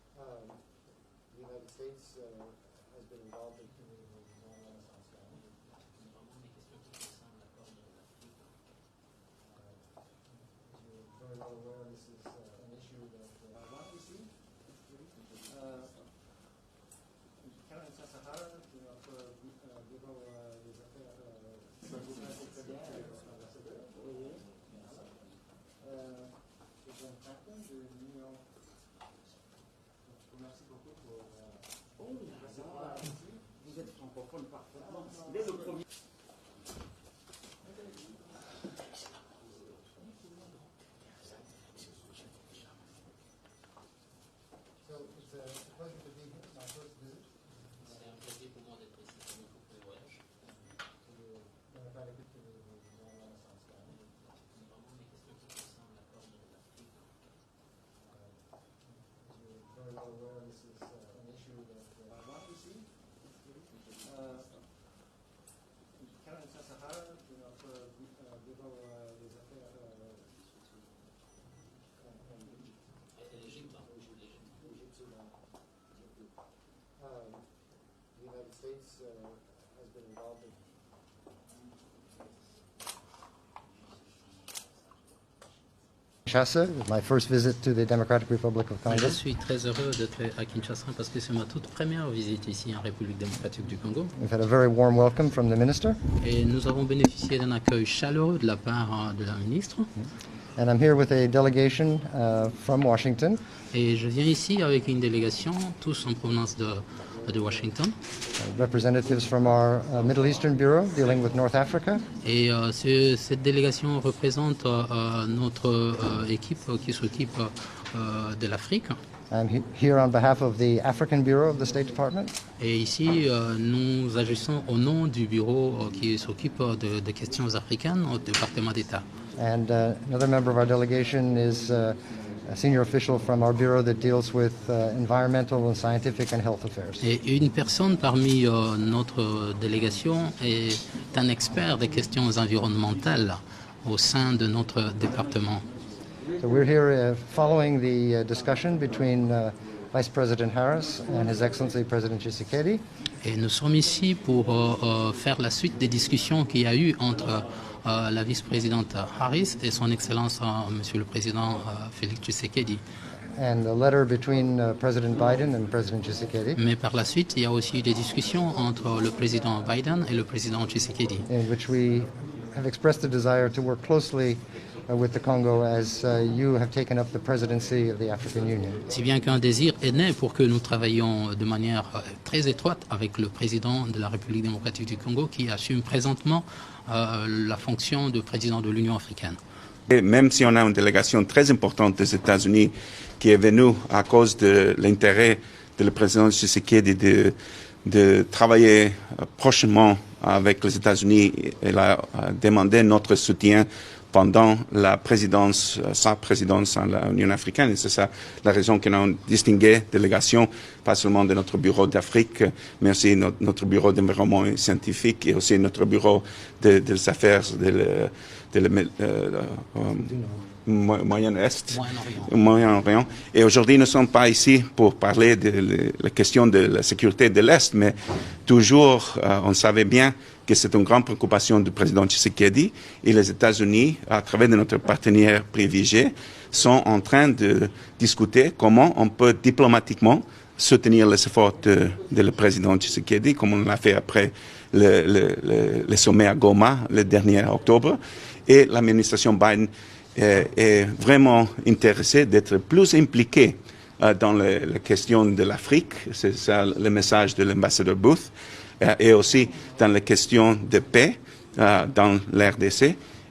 The United States has been involved in the Renaissance family. As you're very well aware, this is an issue that ici, Caroline Sahara, notre bureau des affaires ambassadeur. John Franklin de l'Union. Merci beaucoup pour recevoir ici. Vous êtes francophone parfaitement. Dès le premier. So it's a pleasure to be here. My first visit. C'est un plaisir pour moi d'être ici pour mon premier voyage. Democratic to the Renaissance family. C'est vraiment des questions qui concernent l'accord de l'Afrique. As you're very well aware, this is an issue that ici. Caroline Sahara, de notre bureau des affaires L'Égypte, the United States has been involved in Kinshasa, my first visit to the Democratic Republic of Je Congo. suis très heureux d'être à Kinshasa parce que c'est ma toute première visite ici en République démocratique du Congo. We've had a very warm welcome from the minister, Et nous avons bénéficié d'un accueil chaleureux de la part de la ministre. and I'm here with a delegation from Washington, Et je viens ici avec une délégation, tous en provenance de Washington. representatives from our Middle Eastern Bureau dealing with North Africa, Et cette délégation représente notre équipe qui s'occupe de l'Afrique. I'm here on behalf of the African Bureau of the State Department, Et ici, nous agissons au nom du bureau qui s'occupe de questions africaines au département d'État. and another member of our delegation is a senior official from our bureau that deals with environmental and scientific and health affairs. Et une personne parmi notre délégation est un expert des questions environnementales au sein de notre département. So we're here following the discussion between Vice President Harris and His Excellency President Tshisekedi. Et nous sommes ici pour faire la suite des discussions qu'il y a eu entre la vice-présidente Harris et son Excellence Monsieur le Président Félix Tshisekedi. And a letter between President Biden and President Tshisekedi, Mais par la suite, il y a aussi eu des discussions entre le président Biden et le président Tshisekedi. in which we have expressed the desire to work closely with the Congo as you have taken up the presidency of the African Union. Si bien qu'un désir est né pour que nous travaillions de manière très étroite avec le président de la République démocratique du Congo qui assume présentement la fonction de président de l'Union africaine. Et même si on a une délégation très importante des États-Unis qui est venue à cause de l'intérêt de le président Tshisekedi de travailler prochainement avec les États-Unis, elle a demandé notre soutien pendant la présidence, sa présidence en l'Union africaine. Et c'est ça la raison qu'on a une distinguée délégation, pas seulement de notre bureau d'Afrique, mais aussi notre bureau d'environnement scientifique et aussi notre bureau des affaires Moyen-Est, Moyen-Orient. Et aujourd'hui, nous ne sommes pas ici pour parler de la question de la sécurité de l'Est, mais toujours, on savait bien que c'est une grande préoccupation du président Tshisekedi et les États-Unis, à travers de notre partenaire privilégié, sont en train de discuter comment on peut diplomatiquement soutenir les efforts de le président Tshisekedi, comme on l'a fait après le sommet à Goma le dernier octobre. Et l'administration Biden est vraiment intéressée d'être plus impliquée dans la question de l'Afrique. C'est ça le message de l'ambassadeur Booth. Et aussi dans la question de paix dans l'RDC.